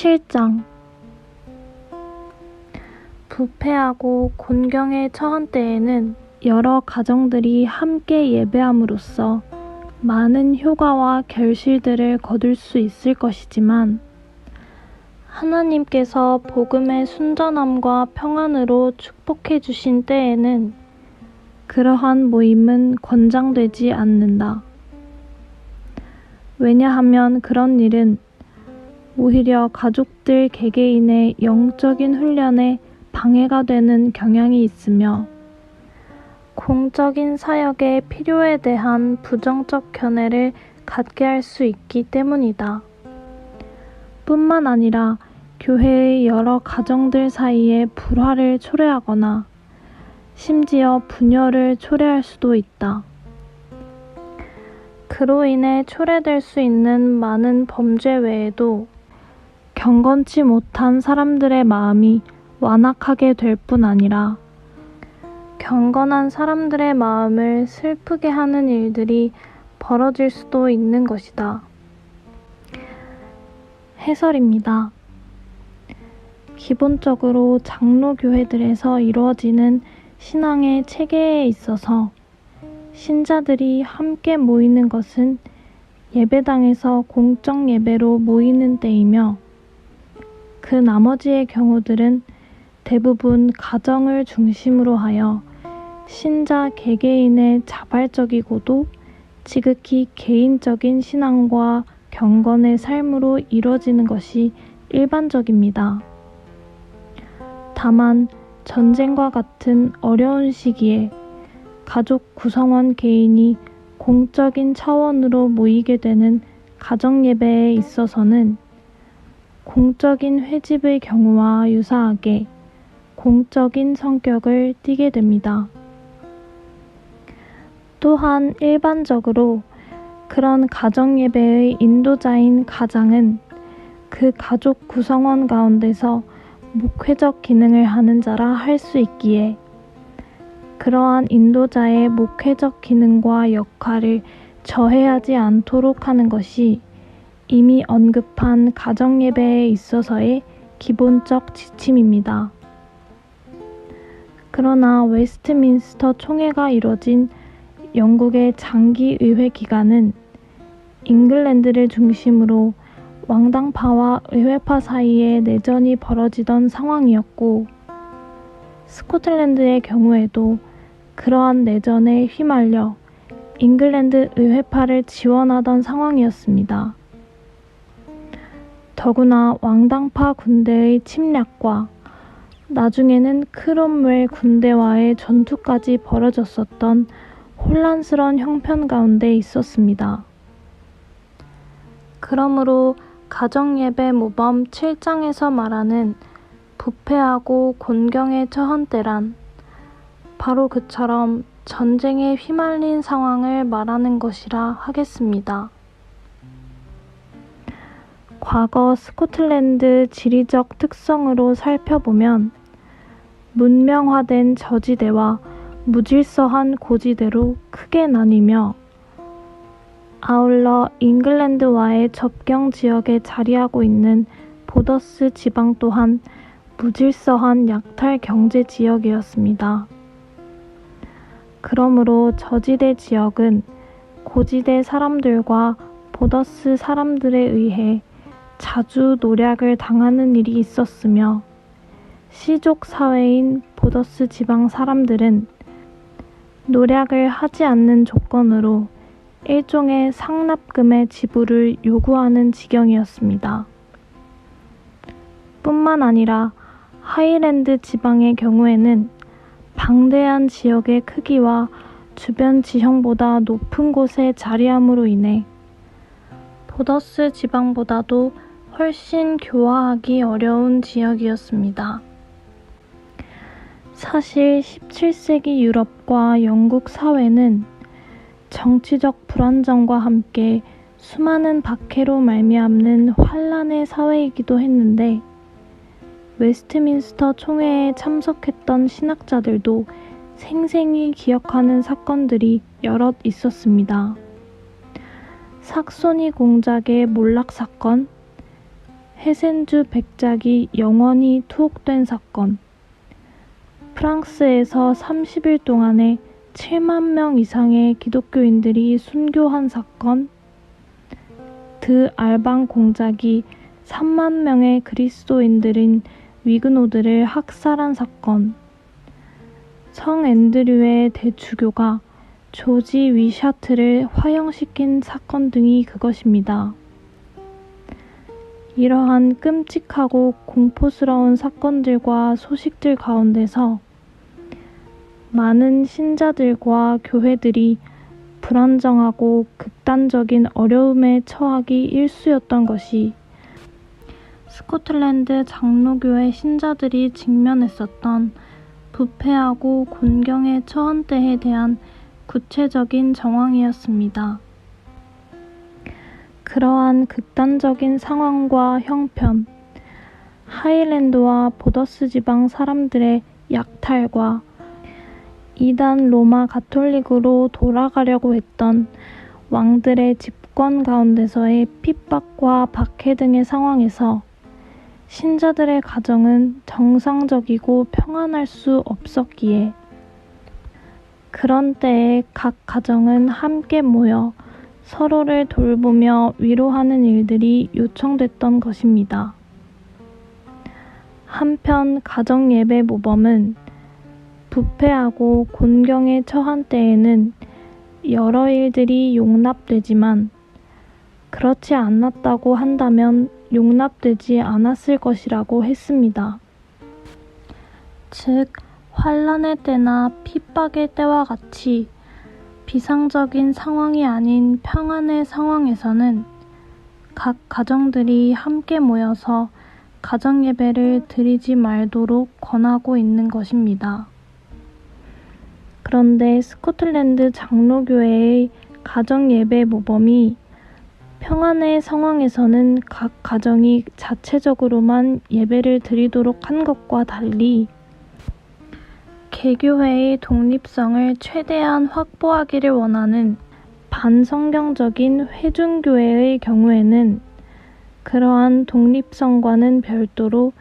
7장 부패하고 곤경에 처한 때에는 여러 가정들이 함께 예배함으로써 많은 효과와 결실들을 거둘 수 있을 것이지만 하나님께서 복음의 순전함과 평안으로 축복해 주신 때에는 그러한 모임은 권장되지 않는다. 왜냐하면 그런 일은 오히려 가족들 개개인의 영적인 훈련에 방해가 되는 경향이 있으며 공적인 사역의 필요에 대한 부정적 견해를 갖게 할 수 있기 때문이다. 뿐만 아니라 교회의 여러 가정들 사이에 불화를 초래하거나 심지어 분열을 초래할 수도 있다. 그로 인해 초래될 수 있는 많은 범죄 외에도 경건치 못한 사람들의 마음이 완악하게 될 뿐 아니라 경건한 사람들의 마음을 슬프게 하는 일들이 벌어질 수도 있는 것이다. 해설입니다. 기본적으로 장로교회들에서 이루어지는 신앙의 체계에 있어서 신자들이 함께 모이는 것은 예배당에서 공적 예배로 모이는 때이며 그 나머지의 경우들은 대부분 가정을 중심으로 하여 신자 개개인의 자발적이고도 지극히 개인적인 신앙과 경건의 삶으로 이루어지는 것이 일반적입니다. 다만 전쟁과 같은 어려운 시기에 가족 구성원 개인이 공적인 차원으로 모이게 되는 가정예배에 있어서는 공적인 회집의 경우와 유사하게 공적인 성격을 띠게 됩니다. 또한 일반적으로 그런 가정예배의 인도자인 가장은 그 가족 구성원 가운데서 목회적 기능을 하는 자라 할 수 있기에 그러한 인도자의 목회적 기능과 역할을 저해하지 않도록 하는 것이 이미 언급한 가정예배에 있어서의 기본적 지침입니다. 그러나 웨스트민스터 총회가 이뤄진 영국의 장기 의회 기간은 잉글랜드를 중심으로 왕당파와 의회파 사이에 내전이 벌어지던 상황이었고 스코틀랜드의 경우에도 그러한 내전에 휘말려 잉글랜드 의회파를 지원하던 상황이었습니다. 더구나 왕당파 군대의 침략과 나중에는 크롬웰 군대와의 전투까지 벌어졌었던 혼란스러운 형편 가운데 있었습니다. 그러므로 가정예배 모범 7장에서 말하는 부패하고 곤경에 처한 때란 바로 그처럼 전쟁에 휘말린 상황을 말하는 것이라 하겠습니다. 과거 스코틀랜드 지리적 특성으로 살펴보면 문명화된 저지대와 무질서한 고지대로 크게 나뉘며 아울러 잉글랜드와의 접경 지역에 자리하고 있는 보더스 지방 또한 무질서한 약탈 경제 지역이었습니다. 그러므로 저지대 지역은 고지대 사람들과 보더스 사람들에 의해 자주 노략을 당하는 일이 있었으며 시족 사회인 보더스 지방 사람들은 노략을 하지 않는 조건으로 일종의 상납금의 지불을 요구하는 지경이었습니다. 뿐만 아니라 하이랜드 지방의 경우에는 방대한 지역의 크기와 주변 지형보다 높은 곳에 자리함으로 인해 보더스 지방보다도 훨씬 교화하기 어려운 지역이었습니다. 사실 17세기 유럽과 영국 사회는 정치적 불안정과 함께 수많은 박해로 말미암는 환란의 사회이기도 했는데 웨스트민스터 총회에 참석했던 신학자들도 생생히 기억하는 사건들이 여럿 있었습니다. 삭소니 공작의 몰락 사건, 해센주 백작이 영원히 투옥된 사건, 프랑스에서 30일 동안에 7만 명 이상의 기독교인들이 순교한 사건, 드알방 공작이 3만 명의 그리스도인들인 위그노들을 학살한 사건, 성 앤드류의 대주교가 조지 위샤트를 화형시킨 사건 등이 그것입니다. 이러한 끔찍하고 공포스러운 사건들과 소식들 가운데서 많은 신자들과 교회들이 불안정하고 극단적인 어려움에 처하기 일쑤였던 것이 스코틀랜드 장로교회 신자들이 직면했었던 부패하고 곤경에 처한 때에 대한 구체적인 정황이었습니다. 그러한 극단적인 상황과 형편, 하일랜드와 보더스 지방 사람들의 약탈과 이단 로마 가톨릭으로 돌아가려고 했던 왕들의 집권 가운데서의 핍박과 박해 등의 상황에서 신자들의 가정은 정상적이고 평안할 수 없었기에 그런 때에 각 가정은 함께 모여 서로를 돌보며 위로하는 일들이 요청됐던 것입니다. 한편 가정예배 모범은 부패하고 곤경에 처한 때에는 여러 일들이 용납되지만 그렇지 않았다고 한다면 용납되지 않았을 것이라고 했습니다. 즉, 환난의 때나 핍박의 때와 같이 비상적인 상황이 아닌 평안의 상황에서는 각 가정들이 함께 모여서 가정예배를 드리지 말도록 권하고 있는 것입니다. 그런데 스코틀랜드 장로교회의 가정예배 모범이 평안의 상황에서는 각 가정이 자체적으로만 예배를 드리도록 한 것과 달리 개교회의 독립성을 최대한 확보하기를 원하는 반성경적인 회중교회의 경우에는 그러한 독립성과는 별도로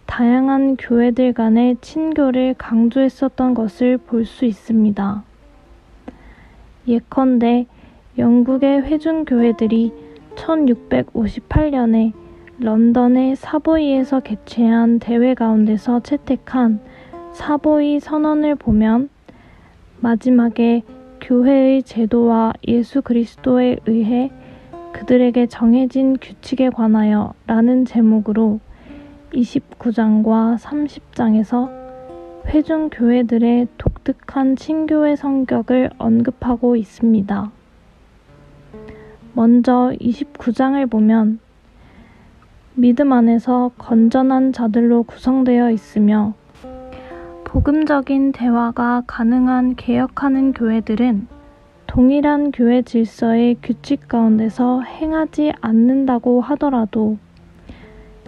다양한 교회들 간의 친교를 강조했었던 것을 볼 수 있습니다. 예컨대 영국의 회중교회들이 1658년에 런던의 사보이에서 개최한 대회 가운데서 채택한 사보이 선언을 보면 마지막에 교회의 제도와 예수 그리스도에 의해 그들에게 정해진 규칙에 관하여 라는 제목으로 29장과 30장에서 회중교회들의 독특한 친교의 성격을 언급하고 있습니다. 먼저 29장을 보면 믿음 안에서 건전한 자들로 구성되어 있으며 복음적인 대화가 가능한 개혁하는 교회들은 동일한 교회 질서의 규칙 가운데서 행하지 않는다고 하더라도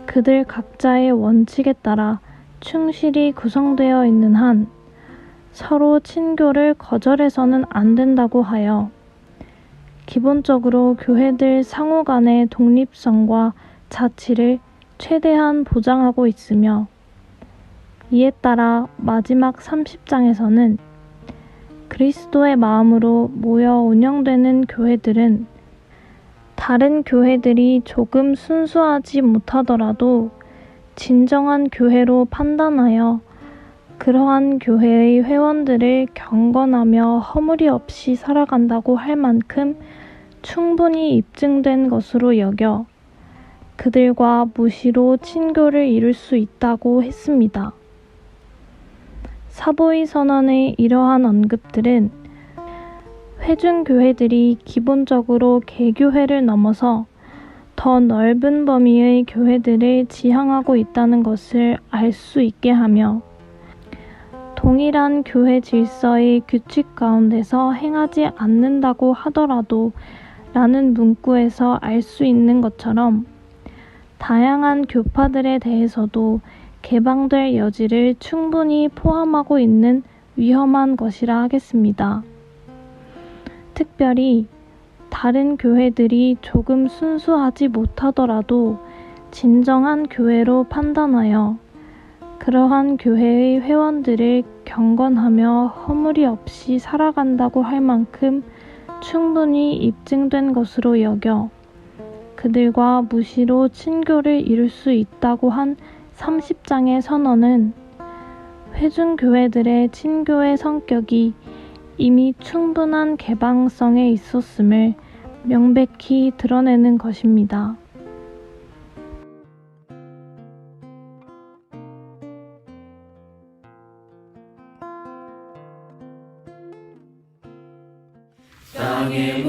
그들 각자의 원칙에 따라 충실히 구성되어 있는 한 서로 친교를 거절해서는 안 된다고 하여 기본적으로 교회들 상호 간의 독립성과 자치를 최대한 보장하고 있으며 이에 따라 마지막 30장에서는 그리스도의 마음으로 모여 운영되는 교회들은 다른 교회들이 조금 순수하지 못하더라도 진정한 교회로 판단하여 그러한 교회의 회원들을 경건하며 허물이 없이 살아간다고 할 만큼 충분히 입증된 것으로 여겨 그들과 무시로 친교를 이룰 수 있다고 했습니다. 사보이 선언의 이러한 언급들은 회중교회들이 기본적으로 개교회를 넘어서 더 넓은 범위의 교회들을 지향하고 있다는 것을 알 수 있게 하며 동일한 교회 질서의 규칙 가운데서 행하지 않는다고 하더라도 라는 문구에서 알 수 있는 것처럼 다양한 교파들에 대해서도 개방될 여지를 충분히 포함하고 있는 위험한 것이라 하겠습니다. 특별히 다른 교회들이 조금 순수하지 못하더라도 진정한 교회로 판단하여 그러한 교회의 회원들을 경건하며 허물이 없이 살아간다고 할 만큼 충분히 입증된 것으로 여겨 그들과 무시로 친교를 이룰 수 있다고 한 30장의 선언은 회중교회들의 친교의 성격이 이미 충분한 개방성에 있었음을 명백히 드러내는 것입니다. 땅의